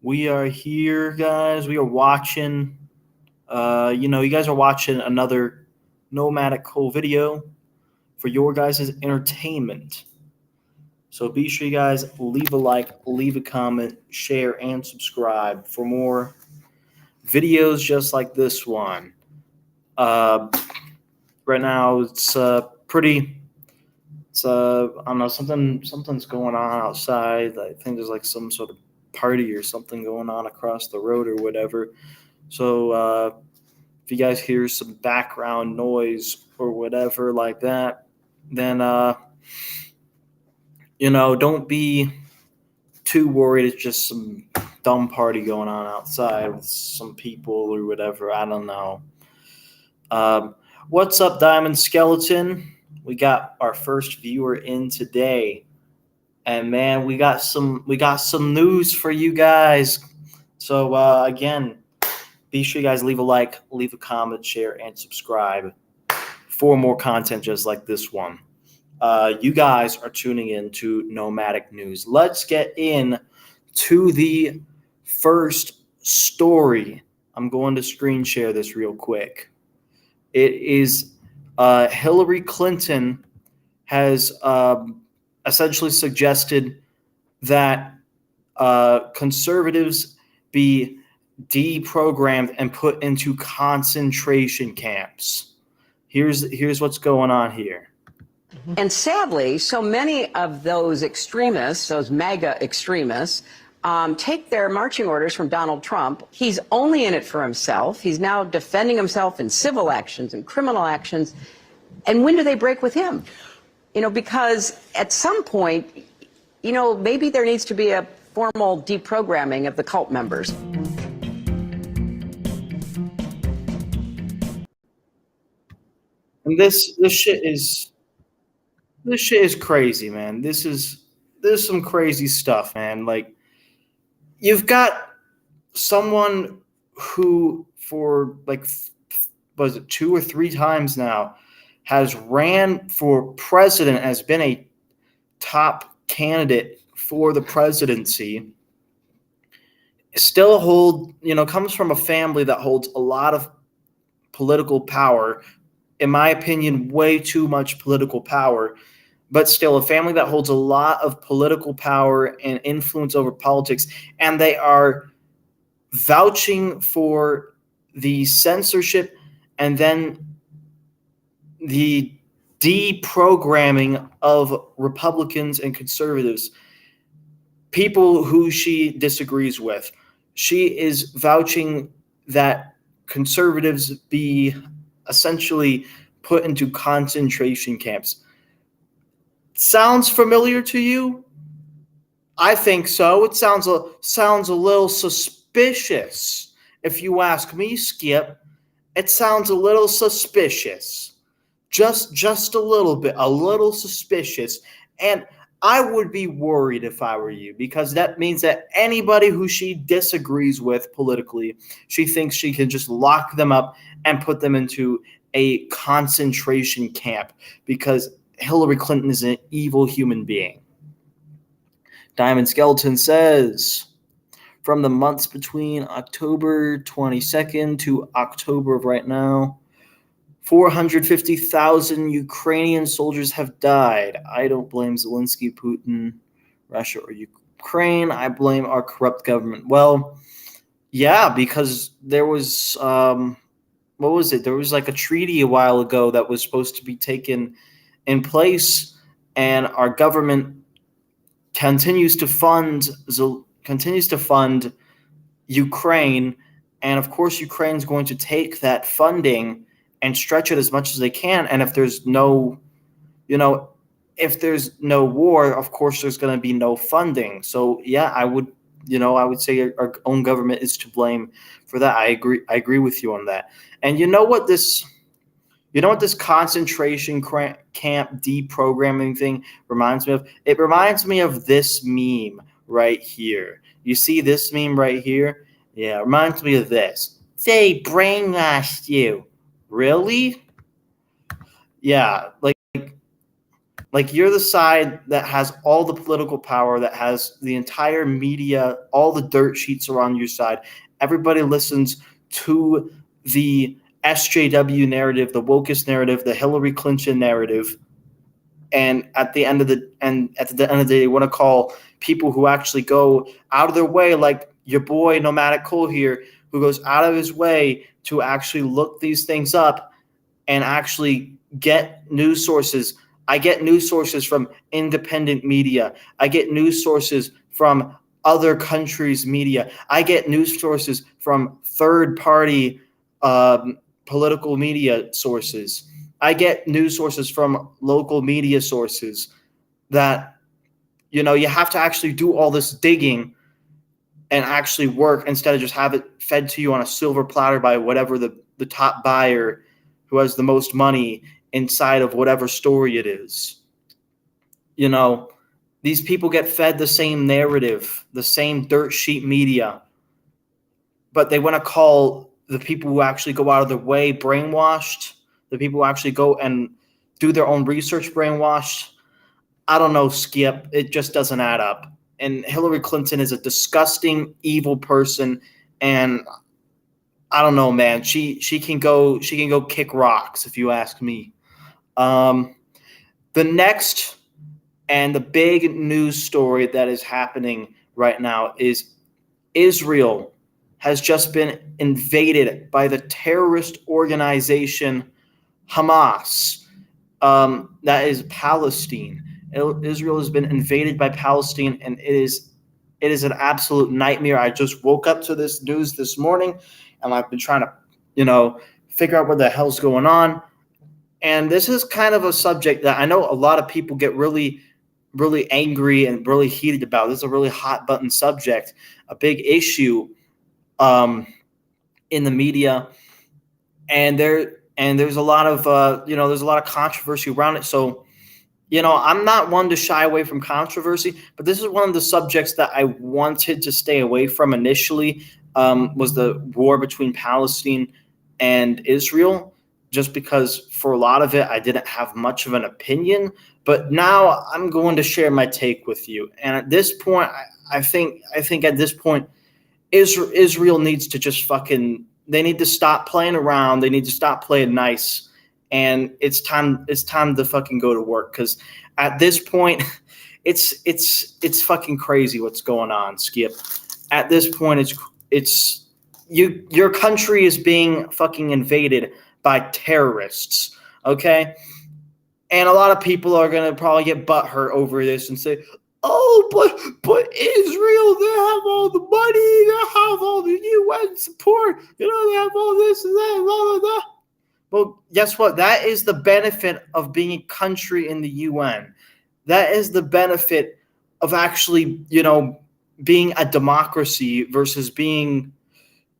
We are here, guys. We are watching. You guys are watching another Nomadic video for your guys' entertainment. So be sure you guys leave a like, leave a comment, share, and subscribe for more videos just like this one. Right now, it's pretty. It's I don't know, something's going on outside. I think there's like some sort of party or something going on across the road or whatever. So if you guys hear some background noise or whatever like that, then don't be too worried. It's just some dumb party going on outside with some people or whatever. I don't know. What's up, Diamond Skeleton? We got our first viewer in today. And man, we got some news for you guys. So again, be sure you guys leave a like, leave a comment, share, and subscribe for more content just like this one. You guys are tuning in to Nomadic News. Let's get in to the first story. I'm going to screen share this real quick. It is Hillary Clinton has essentially suggested that conservatives be deprogrammed and put into concentration camps. Here's what's going on here. And sadly, so many of those extremists, those MAGA extremists, take their marching orders from Donald Trump. He's only in it for himself. He's now defending himself in civil actions and criminal actions. And when do they break with him? Because at some point, maybe there needs to be a formal deprogramming of the cult members. And this shit is crazy, man. This is some crazy stuff, man. Like, you've got someone who for like, was it 2 or 3 times now, has ran for president, has been a top candidate for the presidency, still comes from a family that holds a lot of political power. In my opinion, way too much political power, but still a family that holds a lot of political power and influence over politics, and they are vouching for the censorship and then the deprogramming of Republicans and conservatives, people who she disagrees with. She is vouching that conservatives be essentially put into concentration camps. Sounds familiar to you? I think so. It sounds a little suspicious. If you ask me, Skip, it sounds a little suspicious. Just a little bit, a little suspicious. And I would be worried if I were you, because that means that anybody who she disagrees with politically, she thinks she can just lock them up and put them into a concentration camp because Hillary Clinton is an evil human being. Diamond Skeleton says, from the months between October 22nd to October of right now, 450,000 Ukrainian soldiers have died. I don't blame Zelensky, Putin, Russia, or Ukraine. I blame our corrupt government. Well, yeah, because there was, what was it? There was like a treaty a while ago that was supposed to be taken in place, and our government continues to fund Ukraine, and of course Ukraine's going to take that funding and stretch it as much as they can. And if there's no war, of course there's going to be no funding. So yeah, I would say our own government is to blame for that. I agree with you on that. And you know what this concentration camp deprogramming thing reminds me of? It reminds me of this meme right here. You see this meme right here? Yeah, it reminds me of this. They brainwashed you. Really? Yeah, like Like, you're the side that has all the political power, that has the entire media, all the dirt sheets are on your side. Everybody listens to the SJW narrative, the wokest narrative, the Hillary Clinton narrative. And at the end of the day, they want to call people who actually go out of their way, like your boy Nomadic Cole here, who goes out of his way to actually look these things up and actually get news sources. I get news sources from independent media. I get news sources from other countries' media. I get news sources from third-party political media sources. I get news sources from local media sources that, you have to actually do all this digging and actually work instead of just have it fed to you on a silver platter by whatever the top buyer who has the most money inside of whatever story it is. These people get fed the same narrative, the same dirt sheet media, but they want to call the people who actually go out of their way brainwashed, the people who actually go and do their own research brainwashed. I don't know, Skip. It just doesn't add up. And Hillary Clinton is a disgusting, evil person, and I don't know, man. She can go kick rocks, if you ask me. The next and the big news story that is happening right now is Israel has just been invaded by the terrorist organization Hamas. That is Palestine. Israel has been invaded by Palestine, and it is an absolute nightmare. I just woke up to this news this morning, and I've been trying to, figure out what the hell's going on. And this is kind of a subject that I know a lot of people get really, really angry and really heated about. This is a really hot button subject, a big issue in the media, and there's a lot of there's a lot of controversy around it. So, I'm not one to shy away from controversy, but this is one of the subjects that I wanted to stay away from initially, was the war between Palestine and Israel, just because for a lot of it I didn't have much of an opinion. But now I'm going to share my take with you. And at this point, I think at this point, Israel needs to just they need to stop playing around. They need to stop playing nice. And it's time to fucking go to work, because at this point, it's fucking crazy what's going on, Skip. At this point, your country is being fucking invaded by terrorists, okay? And a lot of people are gonna probably get butthurt over this and say, "Oh, but Israel, they have all the money, they have all the UN support, they have all this and that, blah blah blah." Well, guess what? That is the benefit of being a country in the UN. That is the benefit of actually, being a democracy versus being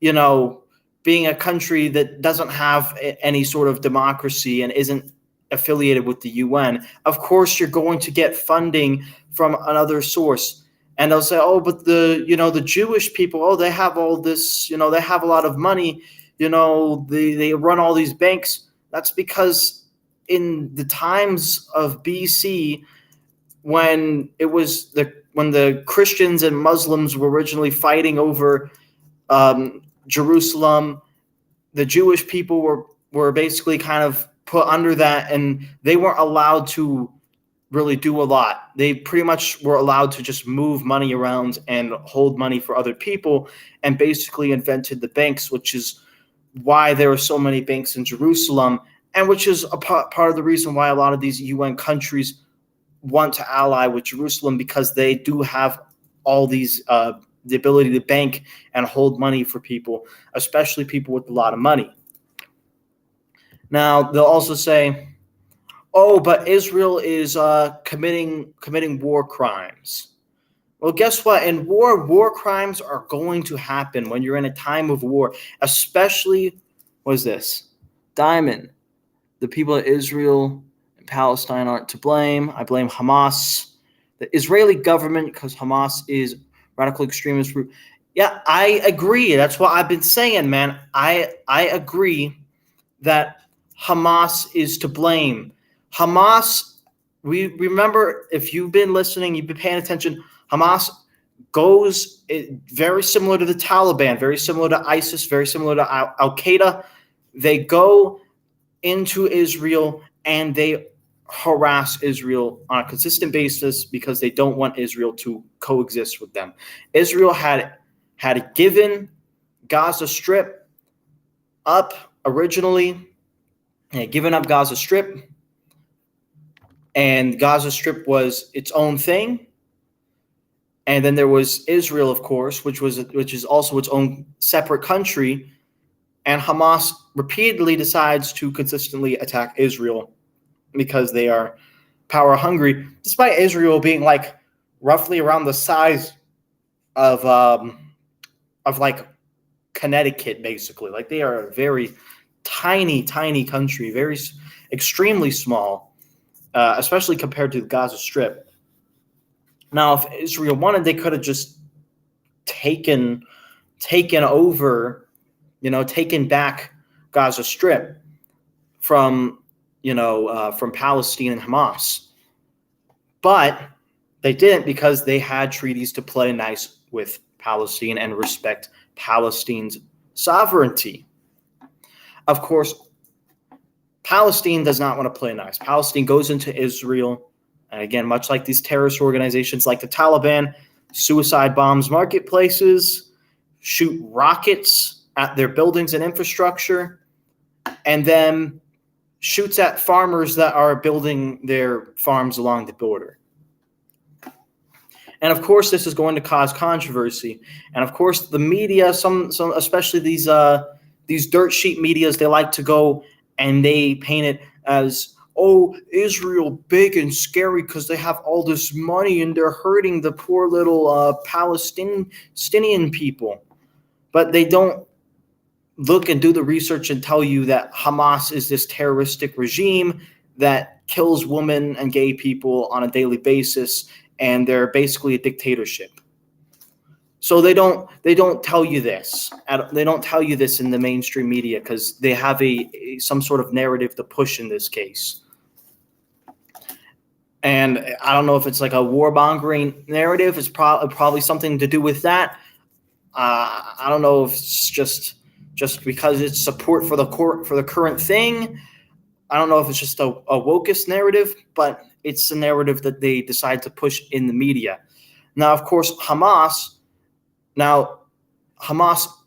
a country that doesn't have any sort of democracy and isn't affiliated with the UN. Of course, you're going to get funding from another source. And they'll say, "Oh, but the Jewish people, oh, they have all this, they have a lot of money. They run all these banks." That's because in the times of BC, when the Christians and Muslims were originally fighting over Jerusalem, the Jewish people were basically kind of put under that, and they weren't allowed to really do a lot. They pretty much were allowed to just move money around and hold money for other people, and basically invented the banks, which is why there are so many banks in Jerusalem, and which is a part of the reason why a lot of these UN countries want to ally with Jerusalem, because they do have all these the ability to bank and hold money for people, especially people with a lot of money. Now, they'll also say, "Oh, but Israel is committing war crimes." Well, guess what? In war crimes are going to happen when you're in a time of war, especially, what is this? Diamond. The people of Israel and Palestine aren't to blame. I blame Hamas, the Israeli government, because Hamas is radical extremist group. Yeah, I agree. That's what I've been saying, man. I agree that Hamas is to blame. Hamas we remember, if you've been listening, you've been paying attention, Hamas goes very similar to the Taliban, very similar to ISIS, very similar to Al-Qaeda. They go into Israel and they harass Israel on a consistent basis because they don't want Israel to coexist with them. Israel had given Gaza Strip up originally, had given up Gaza Strip, and Gaza Strip was its own thing. And then there was Israel, of course, which is also its own separate country. And Hamas repeatedly decides to consistently attack Israel because they are power hungry, despite Israel being like roughly around the size of like Connecticut, basically. Like, they are a very tiny country, very extremely small, especially compared to the Gaza Strip. Now, if Israel wanted, they could have just taken over, taken back Gaza Strip from Palestine and Hamas. But they didn't, because they had treaties to play nice with Palestine and respect Palestine's sovereignty. Of course, Palestine does not want to play nice. Palestine goes into Israel, and again, much like these terrorist organizations like the Taliban, suicide bombs marketplaces, shoot rockets at their buildings and infrastructure, and then shoots at farmers that are building their farms along the border. And of course, this is going to cause controversy. And of course, the media, some especially these dirt sheet medias, they like to go and they paint it as, oh, Israel big and scary because they have all this money and they're hurting the poor little Palestinian people. But they don't look and do the research and tell you that Hamas is this terroristic regime that kills women and gay people on a daily basis, and they're basically a dictatorship. So they don't tell you this. They don't tell you this in the mainstream media because they have some sort of narrative to push in this case. And I don't know if it's like a warmongering narrative. It's probably something to do with that. I don't know if it's just because it's support for the current thing. I don't know if it's just a wokest narrative, but it's a narrative that they decide to push in the media. Now, of course, Hamas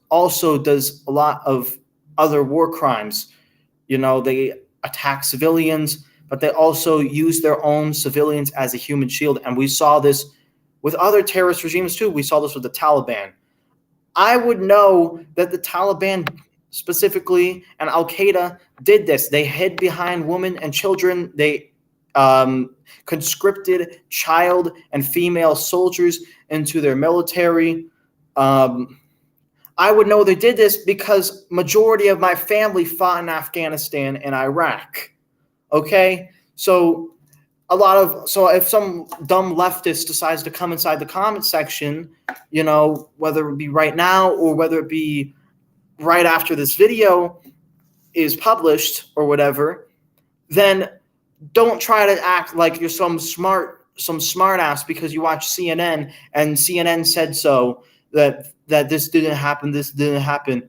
also does a lot of other war crimes. They attack civilians, but they also use their own civilians as a human shield. And we saw this with other terrorist regimes too. We saw this with the Taliban. I would know that the Taliban specifically and Al-Qaeda did this. They hid behind women and children. They conscripted child and female soldiers into their military. I would know they did this because majority of my family fought in Afghanistan and Iraq. Okay? So if some dumb leftist decides to come inside the comment section, whether it be right now or whether it be right after this video is published or whatever, then don't try to act like you're some smart ass because you watch CNN and CNN said so, that this didn't happen.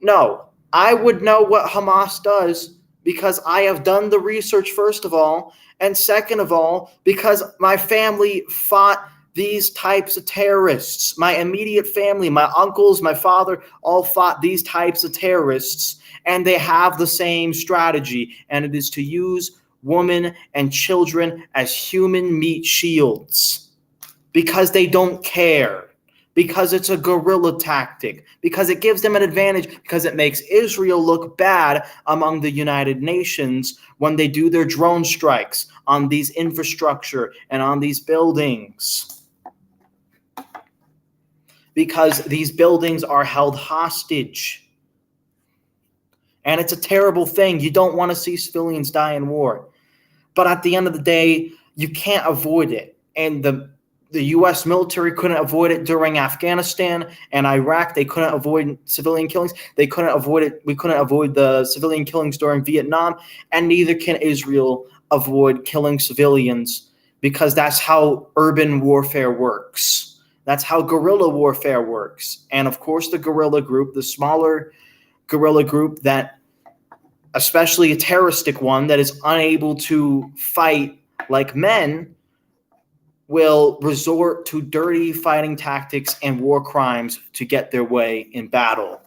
No, I would know what Hamas does because I have done the research, first of all, and second of all, because my family fought these types of terrorists. My immediate family, my uncles, my father, all fought these types of terrorists, and they have the same strategy, and it is to use women and children as human meat shields because they don't care, because it's a guerrilla tactic, because it gives them an advantage, because it makes Israel look bad among the United Nations when they do their drone strikes on these infrastructure and on these buildings. Because these buildings are held hostage. And it's a terrible thing. You don't want to see civilians die in war. But at the end of the day, you can't avoid it. And the U.S. military couldn't avoid it during Afghanistan and Iraq. They couldn't avoid civilian killings. They couldn't avoid it. We couldn't avoid the civilian killings during Vietnam. And neither can Israel avoid killing civilians because that's how urban warfare works. That's how guerrilla warfare works. And of course, the guerrilla group, the smaller guerrilla group that, especially a terroristic one that is unable to fight like men, will resort to dirty fighting tactics and war crimes to get their way in battle.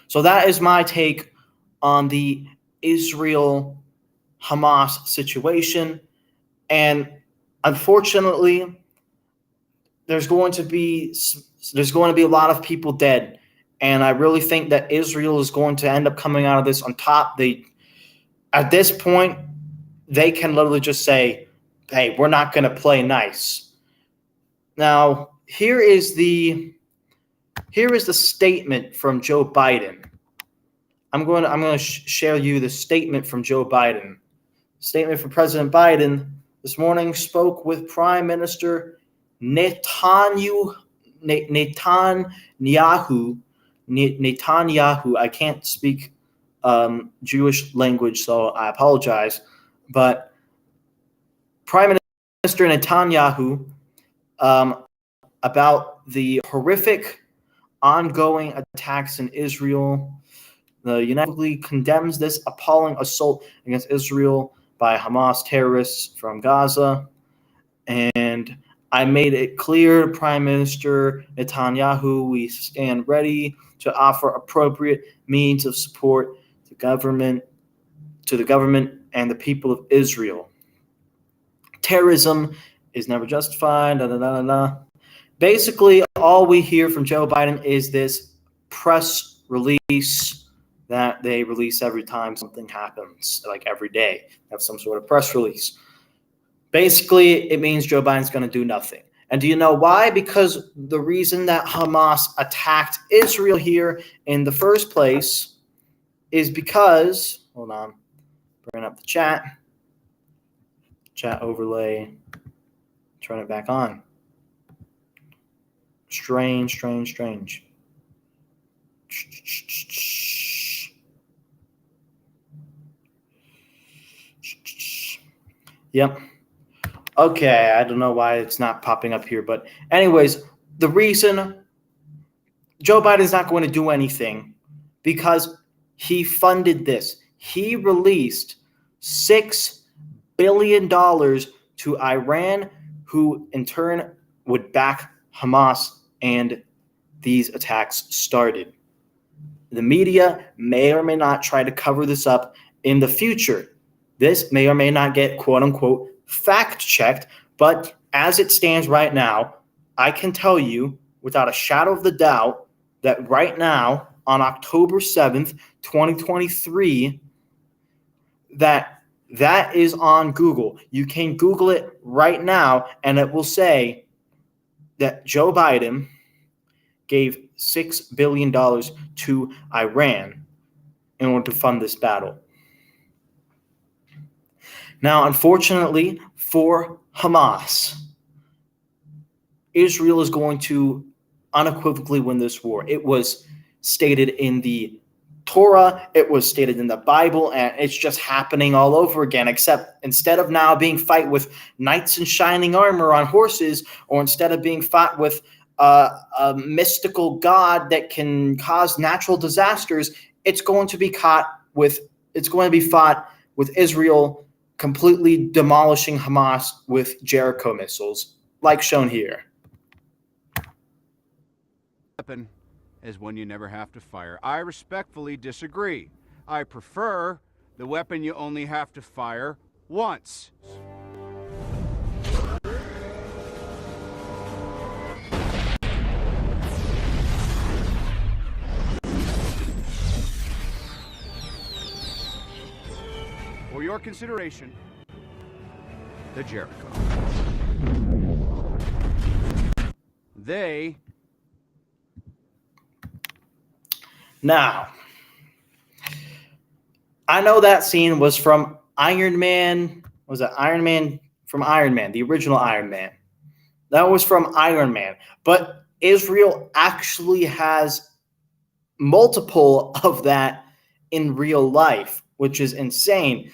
So that is my take on the Israel-Hamas situation. And unfortunately, there's going to be a lot of people dead. And I really think that Israel is going to end up coming out of this on top. At this point, they can literally just say, hey, we're not going to play nice. Now, here is the statement from Joe Biden. I'm going to share you the statement from Joe Biden. Statement from President Biden this morning: spoke with Prime Minister Netanyahu. I can't speak Jewish language, so I apologize. But Prime Minister Netanyahu about the horrific ongoing attacks in Israel. The United States condemns this appalling assault against Israel by Hamas terrorists from Gaza. And I made it clear, Prime Minister Netanyahu, we stand ready to offer appropriate means of support to the government and the people of Israel. Terrorism is never justified. Basically, all we hear from Joe Biden is this press release that they release every time something happens, like every day. They have some sort of press release. Basically, it means Joe Biden's going to do nothing. And do you know why? Because the reason that Hamas attacked Israel here in the first place is because, hold on, bring up the chat overlay, turn it back on. Strange. Yep. Okay, I don't know why it's not popping up here, but anyways, the reason Joe Biden's not going to do anything because he funded this. He released $6 billion to Iran, who in turn would back Hamas, and these attacks started. The media may or may not try to cover this up in the future. This may or may not get quote-unquote fact-checked, but as it stands right now, I can tell you without a shadow of the doubt that right now, on October 7th, 2023, that is on Google. You can Google it right now, and it will say that Joe Biden gave $6 billion to Iran in order to fund this battle. Now, unfortunately for Hamas, Israel is going to unequivocally win this war. It was stated in the Torah, it was stated in the Bible, and it's just happening all over again, except instead of now being fought with knights in shining armor on horses, or instead of being fought with a mystical god that can cause natural disasters, it's going to be fought with Israel completely demolishing Hamas with Jericho missiles, like shown here. Weapon is one you never have to fire. I respectfully disagree. I prefer the weapon you only have to fire once. For your consideration, the Jericho. Now, I know that scene was from Iron Man. Was it Iron Man? From Iron Man, the original Iron Man. That was from Iron Man. But Israel actually has multiple of that in real life. which is insane.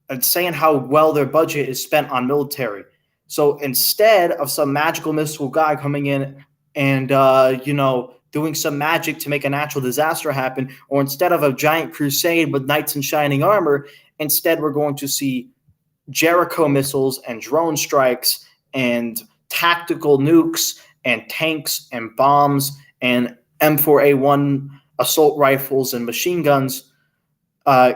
And saying how well their budget is spent on military. So instead of some magical mystical guy coming in and doing some magic to make a natural disaster happen, or instead of a giant crusade with knights in shining armor, instead we're going to see Jericho missiles and drone strikes and tactical nukes and tanks and bombs and M4A1 assault rifles and machine guns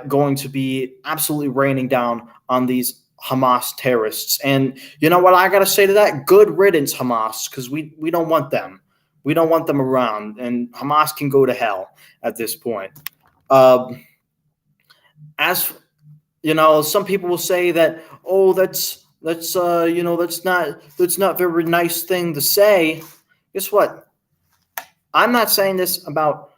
going to be absolutely raining down on these Hamas terrorists. And you know what I got to say to that? Good riddance, Hamas, because we don't want them. We don't want them around, and Hamas can go to hell at this point. As you know, some people will say that, oh, that's not very nice thing to say. Guess what? I'm not saying this about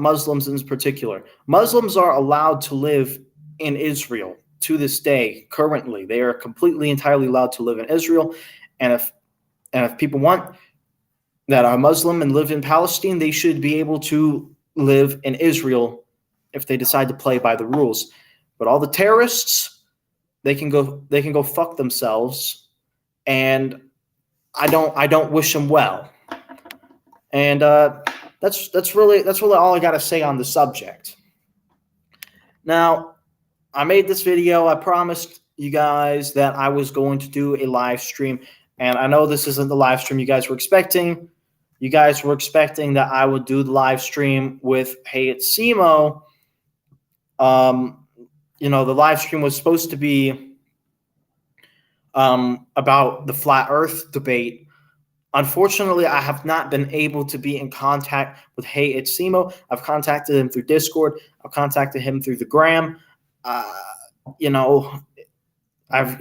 Muslims in particular. Muslims are allowed to live in Israel to this day. Currently, they are completely entirely allowed to live in Israel, and if people want that are Muslim and live in Palestine, they should be able to live in Israel if they decide to play by the rules. But all the terrorists, they can go fuck themselves, and I don't wish them well. And that's really all I got to say on the subject. Now, I made this video. I promised you guys that I was going to do a live stream, and I know this isn't the live stream you guys were expecting. You guys were expecting that I would do the live stream with Hey It's Simo. The live stream was supposed to be about the flat Earth debate. Unfortunately, I have not been able to be in contact with Hey It's Simo. I've contacted him through Discord. I've contacted him through the Gram. I've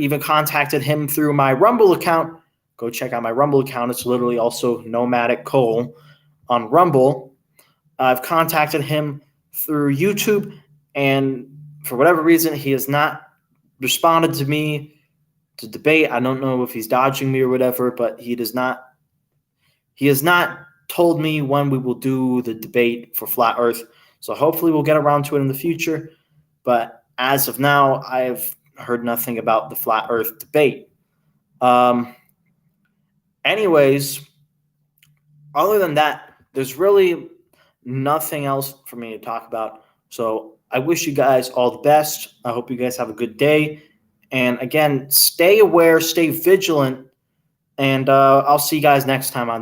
even contacted him through my Rumble account. Go check out my Rumble account. It's literally also Nomadic Cole on Rumble. I've contacted him through YouTube, and for whatever reason, he has not responded to me to debate. I don't know if he's dodging me or whatever, but he has not told me when we will do the debate for Flat Earth. So hopefully we'll get around to it in the future. But as of now, I've heard nothing about the Flat Earth debate. Anyways, other than that, there's really nothing else for me to talk about. So I wish you guys all the best. I hope you guys have a good day. And again, stay aware, stay vigilant, and I'll see you guys next time on the